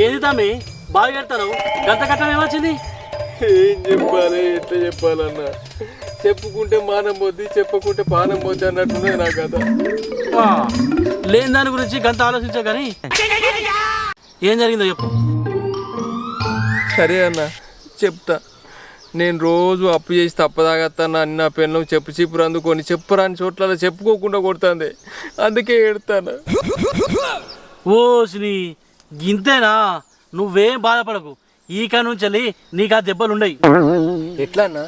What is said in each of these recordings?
ఏది తమ్మి బాగా కడతాను గంత కట్టం ఏమొచ్చింది? ఏం చెప్పాలి ఎట్లా చెప్పాలన్నా చెప్పుకుంటే మానం పోద్ది చెప్పకుంటే పానం పోద్ది అన్నట్టున్నది నా కథ. లేని దాని గురించి గంత ఆలోచించా కానీ ఏం జరిగిందో చెప్పు. సరే అన్న చెప్తా. నేను రోజు అప్పు చేసి తప్పదాగత్తాను అని నా పెన్ను చెప్పు చీపురు అందుకొని చెప్పరాని చోట్ల చెప్పుకోకుండా కొడుతుంది, అందుకే ఏడుతాను. ఓ శ్రీ గింతేనా? నువ్వేం బాధపడకు, ఈ నుంచి నీకు ఆ దెబ్బలు ఉండయి. ఎట్లా అన్నా?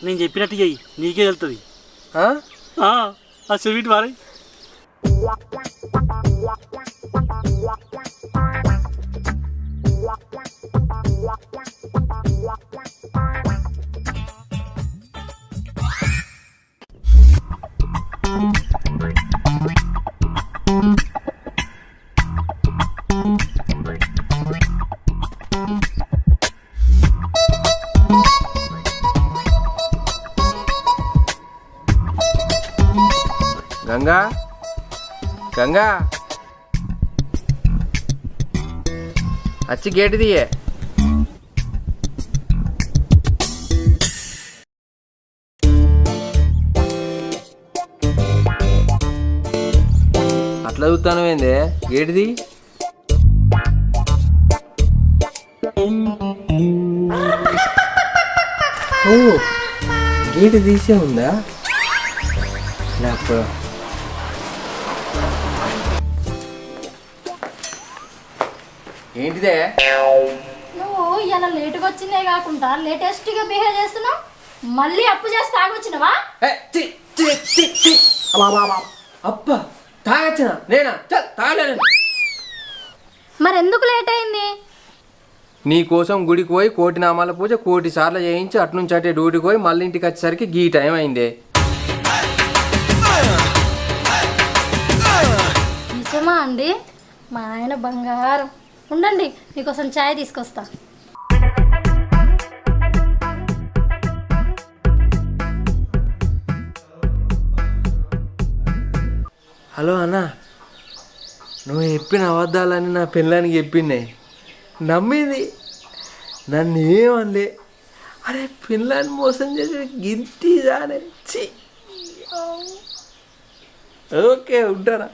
నేను చెప్పినట్టు చెయ్యి, నీకే వెళ్తుంది. ఆ స్వీట్ వారి గంగా గంగా వచ్చి గేటు తీయే. అట్లా చూస్తాను ఏంది గేటుది? ఓ గేటు తీసే ఉందా? నాకు ఏంటిదే? నువ్వు ఇలా లేటుగా వచ్చిందే కాకుండా లేటెస్ట్గా బిహేవ్ చేస్తున్నావు. మళ్ళీ అప్పు చేసి తాగొచ్చినవా? అప్ప తాగొచ్చిన నేనా? తాగలేను. మరెందుకు లేట్ అయింది? నీ కోసం గుడికి పోయి కోటి నామాల పూజ కోటి సార్లు చేయించి అట్నుంచి అటే డ్యూటీకి పోయి మళ్ళీ ఇంటికి వచ్చేసరికి గీ టైం అయిందే. నిజమా అండి? మా ఆయన బంగారం. ఉండండి, మీకోసం ఛాయ్ తీసుకొస్తా. హలో అన్న, నువ్వు చెప్పిన అబద్ధాలని నా పిల్లానికి చెప్పిండే, నమ్మింది, నన్ను ఏమనలే. అరే పిల్లాన్ని మోసం చేసి గింతిదానే. ఓకే ఉంటారా?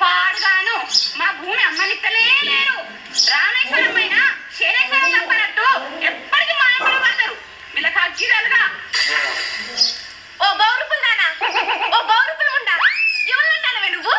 పాడుగాను మా భూమి అమ్మనిత్తలే లేరు. రామేశ్వరం పైన శనేశ్వరం తప్పనట్టు ఎప్పటికీ మాయపడి పడతారు వీళ్ళకి అజ్జీరాలుగా. ఓ బౌరుపులు నానా, ఓ బౌరుపులు ఉండా, ఎవరుంటానవే నువ్వు?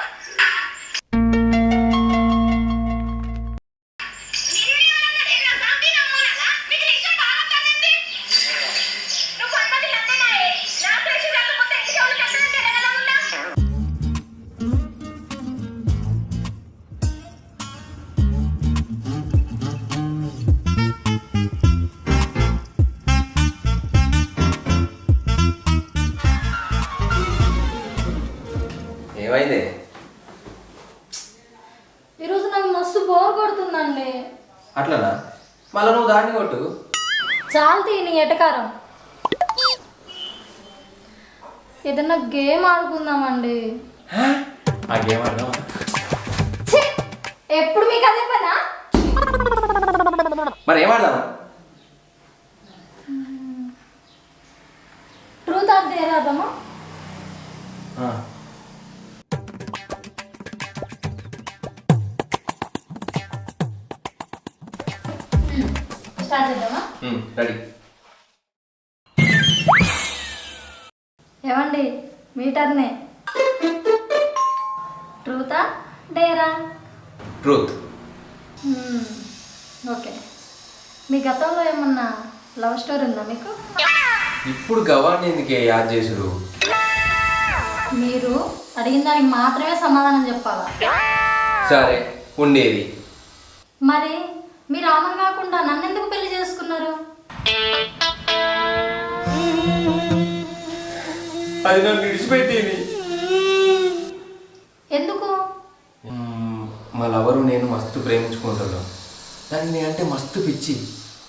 ఏమైంది? ఈరోజు నాకు మస్తు బోర్ కొడుతుందండి. అట్లనా? మళ్ళీ నువ్వు దాన్ని కొట్టు. చాలు తీ నీ ఎటకారం. ఏదన్నా గేమ్ ఆడుకుందామండి. ఆ గేమ్ ఆడదామా? ఎప్పుడు మీకు అదే పనా? మరి ఏం ఆడదామా? ట్రూత్ ఆర్ డేర్ ఆడదామా? స్టార్ట్ చేద్దామా? రెడీ. ఏమండి మీ టర్నే. ట్రూతా డేరా? ట్రూత్. ఓకే. మీ గతంలో ఏమన్నా లవ్ స్టోరీ ఉందా మీకు? ఇప్పుడు గవాన్ని ఎందుకే యాద్ చేసుడు? మీరు అడిగిన దానికి మాత్రమే సమాధానం చెప్పాలా? సరే ఉండేది. మరి మీరు ఆమెను కాకుండా నన్ను ఎందుకు పెళ్లి చేసుకున్నారు? అది నన్ను విడిచిపెట్టింది. ఎందుకు? మా లవరు నేను మస్తు ప్రేమించుకుంటున్నాం. దాన్ని నేనంటే మస్తు పిచ్చి.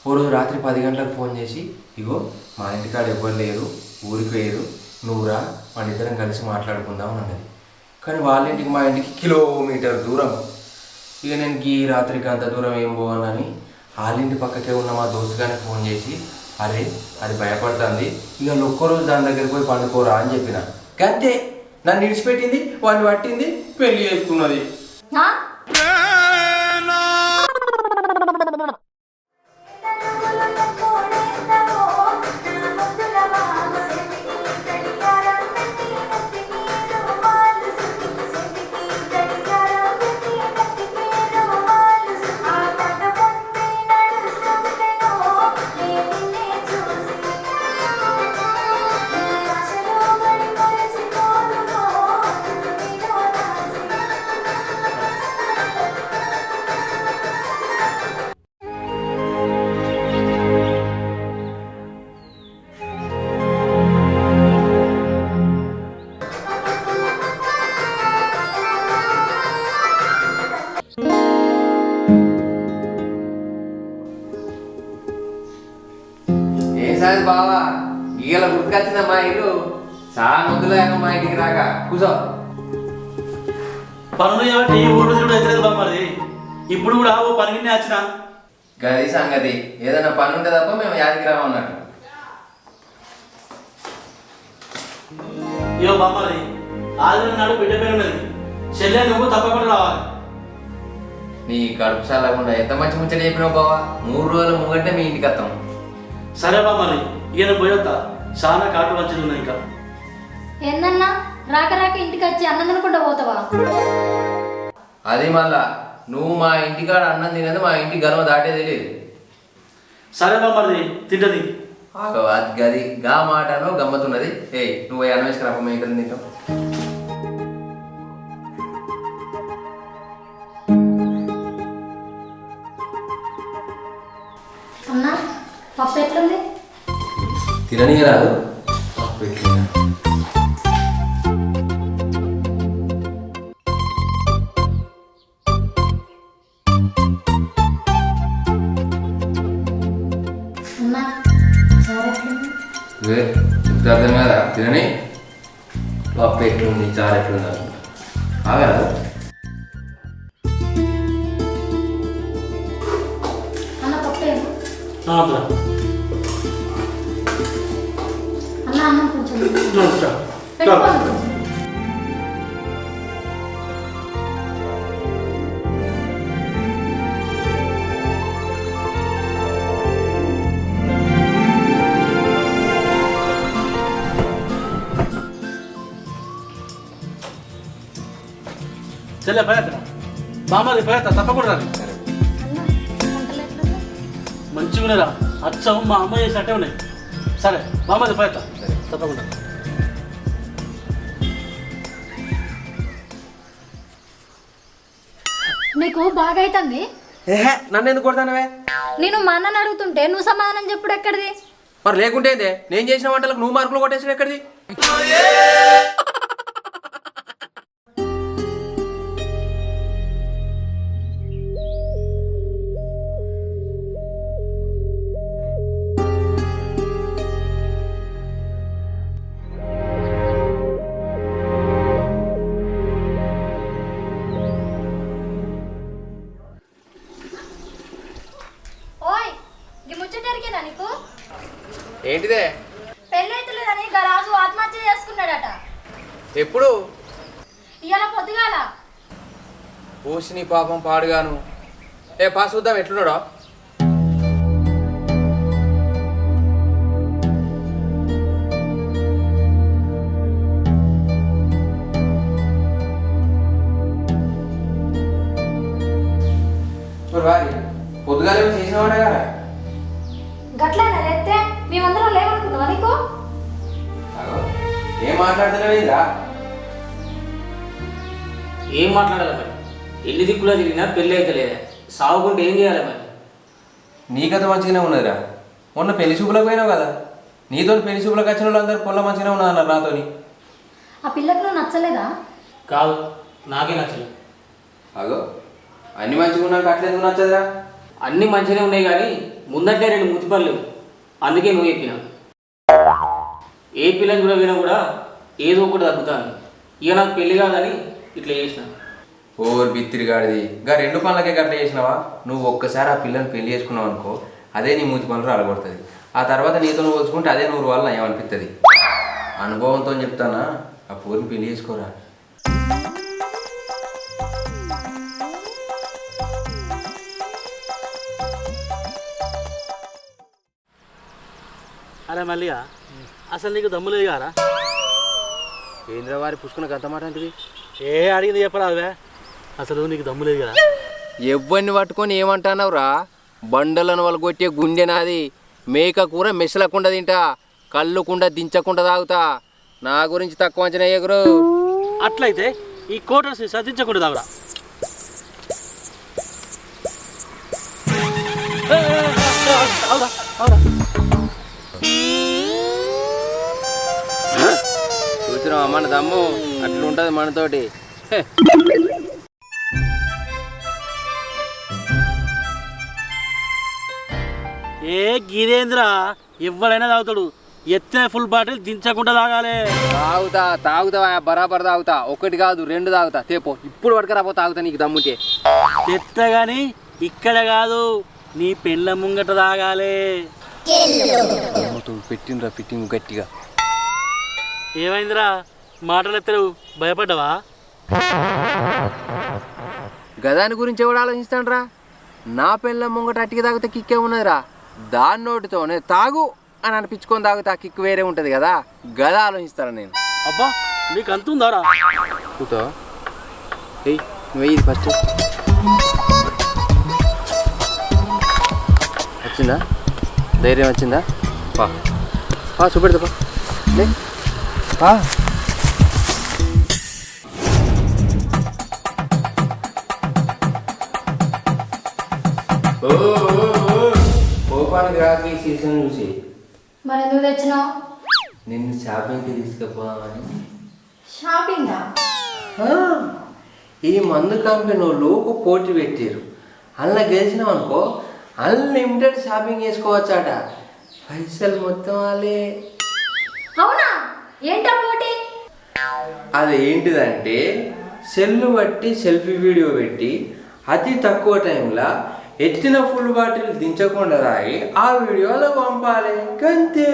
ఓ రోజు రాత్రి 10 గంటలకు ఫోన్ చేసి, ఇగో మా ఇంటికాడ ఎవ్వరు లేరు, ఊరికి వేరు, నువ్వురా మన ఇద్దరం కలిసి మాట్లాడుకుందాం అని అన్నది. కానీ వాళ్ళ ఇంటికి మా ఇంటికి కిలోమీటర్ దూరం. ఇక నేను ఈ రాత్రికి అంత దూరం ఏం పోవాలని వాళ్ళ ఇంటి పక్కకే ఉన్న మా దోస్తుగానికి ఫోన్ చేసి, అరే అది భయపడుతుంది, ఇక ఒక్కరోజు దాని దగ్గరికి పోయి పండుకోరా అని చెప్పిన. అంతే, నన్ను విడిచిపెట్టింది, వాడిని పట్టింది, పెళ్లి చేసుకున్నది. సార్ బావా ఇవాళ గుర్తుకొచ్చిందా మా ఇల్లు? చాలా ముందులేక మా ఇంటికి రాక కూర్చో. పనులు కాబట్టి ఊరు కూడా ఎత్తలేదు బామ్మది. ఇప్పుడు కూడా ఓ పనికి వచ్చిన గది సంగతి. ఏదైనా పని ఉంటే తప్ప మేము యాదికి రామన్నట్టు. ఇయో బామ్మది, ఆదివారం నాడు బిడ్డ పేరు ఉన్నది. చెల్లె నువ్వు తప్పకుండా రావాలి. నీ కడుపు చల్లకుండా ఎంత మంచి ముచ్చట చెప్పినావు బావా. 3 రోజుల ముంగంటే మీ ఇంటికి వస్తాం. సరే బామ్మది, ఇక నేను పోయొత్తా. చాలా కాటు మంచిది ఉన్నాయి ఇంకా. ఏందన్నా రాక రాక ఇంటికి వచ్చి అన్నం తినకుండా పోతావా? అది మళ్ళా నువ్వు మా ఇంటికాడ అన్నం తినేది మా ఇంటి గర్వ దాటే తెలియదు. సరే బామ్మది, తింటది. అది గది గా మాటలో గమ్మతున్నది. నువ్వు అన్వేష్ రాప మేము ఇక్కడ తింటాం. అన్నా పప్పు ఎట్లుంది? తిననీ రాదు. పప్పు ఎట్లుందా? అన్నా చారు ఎట్లుంది? అర్థం కదా. తినని పప్పు ఎట్లుంది, చారు ఎట్లుంది ఆగరాదు. అన్న పప్పు ఏమో. అట్లా అన్న అన్నం కొంచెం అట్లా. పెట్టుకోండి కొంచెం. చెల్లె పోయేస్తా. బామ్మది పోయేస్తా, తప్పకుండా రాదు. అన్న వంటలు ఎట్లుంది? మంచిగా ఉన్నారా? అచ్చం మా అమ్మ చేసినట్టే ఉన్నాయి. సరే బామ్మది పోయేస్తా, తప్పకుండా. నీకు బాగా అవుతుంది. నన్ను ఎందుకు కొడతానవే? నేను మా అన్నని అడుగుతుంటే నువ్వు సమాధానం చెప్పుడు ఎక్కడిది? మరి లేకుంటే నేను చేసిన వంటలకు నువ్వు మార్కులు కొట్టేసిన ఎక్కడిది? ఓయ్ ఈ ముచ్చటరికేనా నీకు? ఏంటిదే? పెళ్ళైతలేదని రాజు ఆత్మహత్య చేసుకున్నాడట. ఎప్పుడు? ఇవాళ పొద్దుగాల. పూసి నీ పాపం పాడుగాను. పా చూద్దాం ఎట్లున్నాడో. వారి పొద్దుగాల చేసినవాడే కదా. గట్లనే లేస్తే మేమందరం లేవనుకున్నావా నీకు? ఏం మాట్లాడుతున్నావేరా? ఏం మాట్లాడాలి మరి? ఎన్ని దిక్కులో తిరిగినా పెళ్ళి అయితే లేదా, సాగుకుంటే ఏం చేయాలి మరి? నీకత మంచిగానే ఉన్నదిరా. మొన్న పెళ్లి చూపులకు పోయినావు కదా, నీతో పెళ్లి చూపులకు వచ్చిన వాళ్ళు అందరు పొల్ల మంచిగానే ఉన్నా అన్నారు నాతోని. ఆ పిల్లకు నువ్వు నచ్చలేదా? కాదు, నాకే నచ్చలేదు. అగో అన్ని మంచిగా ఉన్నాక అట్లేదు నచ్చదురా. అన్నీ మంచిగానే ఉన్నాయి కానీ ముందంటే 2 ముతిపళ్ళు లేవు, అందుకే నువ్వు చెప్పినా. ఏ పిల్లని కూడా వినా కూడా ఏదో ఒకటి తగ్గుతాను. ఇక నాకు పెళ్ళి కాదని ఇట్లా చేసిన. ఓర్ బిత్తిరిగాడిది గా 2 పనులకే గట్ల చేసినావా? నువ్వు ఒక్కసారి ఆ పిల్లని పెళ్లి చేసుకున్నావు అనుకో, అదే నీ మూతి పనులు అలగొడుతుంది. ఆ తర్వాత నీతో నువ్వు పోల్చుకుంటే అదే 100 వల్ల ఏమనిపిస్తుంది. అనుభవంతో చెప్తానా, ఆ పూర్ని పెళ్లి చేసుకోరా. అరే మల్లిగా, అసలు నీకు దమ్ము లేదు కారా? కేంద్ర వారి పుష్కునకు అంత మాట అంటివి? ఏ అడిగింది చెప్పరావే, అసలు నీకు దమ్ము లేదు కదా? ఎవ్వరిని పట్టుకొని ఏమంటున్నావురా? బండలను వాళ్ళు కొట్టే గుండె నాది. మేక కూర మెసలకుండా తింటా, కళ్ళుకుండా దించకుండా తాగుతా. నా గురించి తక్కువ అంచనా ఎగురు. అట్లయితే ఈ కోటర్స్ సర్దించకుండా తాగురా. చూసినావా మన దమ్ము అట్లుంటది మనతోటి. ఏ గిరేంద్ర, ఎవరైనా తాగుతాడు, ఎత్తిన ఫుల్ బాటిల్ దించకుండా తాగాలి. తాగుతావా? బరాబర్ తాగుతా. 1 కాదు 2 తాగుతా. తేపో ఇప్పుడు పడకరాపో తాగుతా నీకు దమ్ముంటే. తెత్త గాని ఇక్కడ కాదు, నీ పెళ్ళ ముంగట తాగాలి. పెట్టిండ్రా ఫిట్టింగ్ గట్టిగా. ఏమైందిరా మాటలు ఎత్తరు, భయపడ్డావా? గదాని గురించి ఎవడు ఆలోచిస్తాడ్రా? నా పెళ్ళ ముంగట అట్టికి తాగితే కిక్కే ఉన్నదిరా. దాని నోటితోనే తాగు అని అనిపించుకొని తాగితే ఆ కిక్ వేరే ఉంటుంది కదా. గద ఆలోచిస్తాను నేను. అబ్బా నీకు అంతుందారా? కూతో ఏయ్ నువ్వు ఫస్ట్ వచ్చిందా? ధైర్యం వచ్చిందా? పా చూపెడతా పా. కోపానికి రాక ఈ సీజన్ చూసి మరి ఎందుకు తెచ్చినావు? నిన్ను షాపింగ్కి తీసుకుపోవాలని. షాపింగా? ఈ మందు కంపెనీ వాళ్ళు ఒక పోటీ పెట్టారు. అలా గెలిచినావు అనుకో, అన్లిమిటెడ్ షాపింగ్ చేసుకోవచ్చాట. పైసలు మొత్తం వాళ్ళే. అవునా? ఏంటా పోటీ? అదేంటిదంటే సెల్లు బట్టి సెల్ఫీ వీడియో పెట్టి అతి తక్కువ టైంలో ఎత్తిన ఫుల్ బాటిల్ దించకుండా తాగి ఆ వీడియోలో పంపాలి. అంతే.